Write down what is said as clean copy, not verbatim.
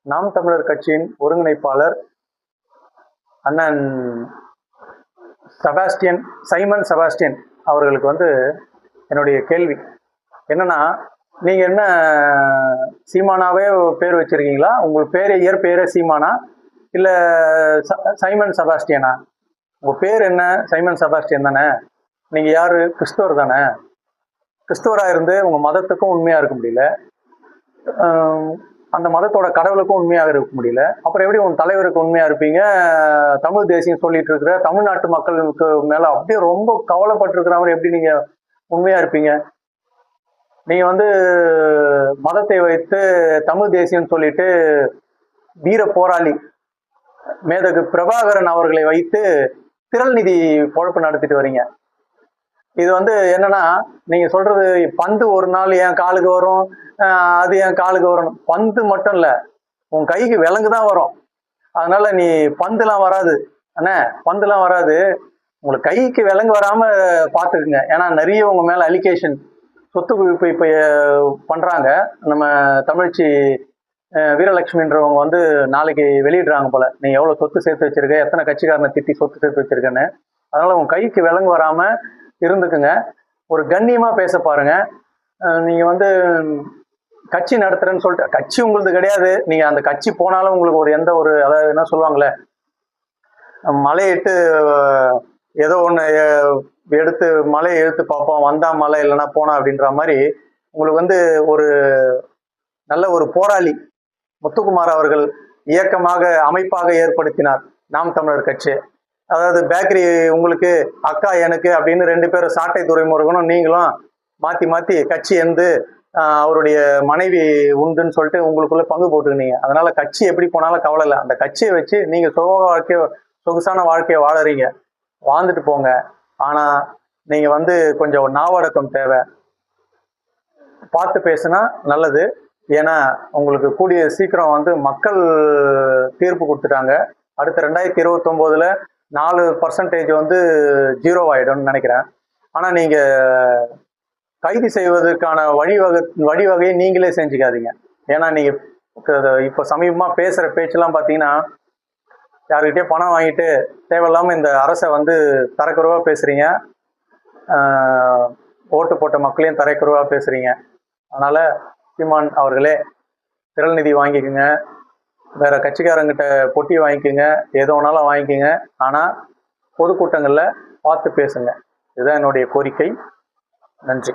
நாம் தமிழர் கட்சியின் ஒருங்கிணைப்பாளர் அண்ணன் சைமன் செபாஸ்டியன் அவர்களுக்கு என்னுடைய கேள்வி என்னன்னா, நீங்க என்ன சீமானாவே பேர் வச்சிருக்கீங்களா? உங்க பேர் இயற்பெயரே சீமானா இல்ல சைமன் செபாஸ்டியனா? உங்க பேர் என்ன? சைமன் செபாஸ்டியன் தானே? நீங்க யாரு? கிறிஸ்தவர் தானே? கிறிஸ்தவரா இருந்து உங்க மதத்துக்கும் உண்மையா இருக்க முடியல, அந்த மதத்தோட கடவுளுக்கும் உண்மையாக இருக்க முடியல, அப்புறம் எப்படி உன் தலைவருக்கு உண்மையா இருப்பீங்க? தமிழ் தேசியம் சொல்லிட்டு இருக்கிற தமிழ்நாட்டு மக்களுக்கு மேல அப்படியே ரொம்ப கவலைப்பட்டிருக்கிறவர் எப்படி நீங்க உண்மையா இருப்பீங்க? நீங்க மதத்தை வைத்து தமிழ் தேசியம் சொல்லிட்டு வீர போராளி மேதகு பிரபாகரன் அவர்களை வைத்து திரள் நிதி பொழப்பு நடத்திட்டு வரீங்க. இது என்னன்னா, நீங்க சொல்றது பந்து ஒரு நாள் என் காலுக்கு வரும், அது என் காலுக்கு வரும். பந்து மட்டும் இல்ல, உன் கைக்கு விலங்கு தான் வரும். அதனால நீ பந்துலாம் வராது அண்ணே, பந்துலாம் வராது. உங்களுக்கு கைக்கு விலங்கு வராம பாத்துக்குங்க. ஏன்னா நிறைய உங்க மேல அலிகேஷன், சொத்து குவிப்பு இப்ப பண்றாங்க. நம்ம தமிழ்ச்சி வீரலட்சுமின்றவங்க நாளைக்கு வெளியிடுறாங்க போல, நீ எவ்வளவு சொத்து சேர்த்து வச்சிருக்க, எத்தனை கட்சிக்காரனை திட்டி சொத்து சேர்த்து வச்சிருக்கேன்னு. அதனால உங்க கைக்கு விலங்கு வராம இருந்துக்குங்க. ஒரு கண்ணியமா பேச பாருங்க. நீங்க கட்சி நடத்துறேன்னு சொல்லிட்டு, கட்சி உங்களுக்கு கிடையாது. நீங்க அந்த கட்சி போனாலும் உங்களுக்கு ஒரு எந்த ஒரு, அதாவது என்ன சொல்லுவாங்களே, மலையிட்டு ஏதோ ஒண்ணு எடுத்து மலையை எடுத்து பார்ப்போம், வந்தா மலை இல்லைன்னா போனா அப்படின்ற மாதிரி உங்களுக்கு ஒரு நல்ல ஒரு போராளி முத்துக்குமார் அவர்கள் இயக்கமாக அமைப்பாக ஏற்படுத்தினார் நாம் தமிழர் கட்சி. அதாவது பேக்கரி உங்களுக்கு, அக்கா எனக்கு அப்படின்னு 2 பேரும் சாட்டை துறைமுருகனும் நீங்களும் மாத்தி மாத்தி கட்சி அவருடைய மனைவி உண்டுன்னு சொல்லிட்டு உங்களுக்குள்ள பங்கு போட்டுக்கினீங்க. அதனால கட்சி எப்படி போனாலும் கவலை இல்லை. அந்த கட்சியை வச்சு நீங்க சொகுசான வாழ்க்கையை வாழறீங்க, வாழ்ந்துட்டு போங்க. ஆனா நீங்க கொஞ்சம் நாவடக்கம் தேவை, பார்த்து பேசுனா நல்லது. ஏன்னா உங்களுக்கு கூடிய சீக்கிரம் மக்கள் தீர்ப்பு கொடுத்துட்டாங்க. அடுத்த 2029ல 4% 0 ஆயிடும்னு நினைக்கிறேன். ஆனா நீங்க கைது செய்வதற்கான வழிவகையை நீங்களே செஞ்சுக்காதீங்க. ஏன்னா நீங்க இப்ப சமீபமா பேசுற பேச்செல்லாம் பாத்தீங்கன்னா, யாருக்கிட்டே பணம் வாங்கிட்டு தேவையில்லாம இந்த அரசை தரக்குறைவா பேசுறீங்க, ஓட்டு போட்ட மக்களையும் தரக்குறைவா பேசுறீங்க. அதனால சீமான் அவர்களே, திரள் நிதி வாங்கிக்கோங்க, வேற கட்சிக்காரங்கிட்ட பொட்டி வாங்கிக்கோங்க, ஏதோ ஒன்னாலும் வாங்கிக்கோங்க. ஆனா பொதுக்கூட்டங்கள்ல பார்த்து பேசுங்க. இதுதான் என்னுடைய கோரிக்கை. நன்றி.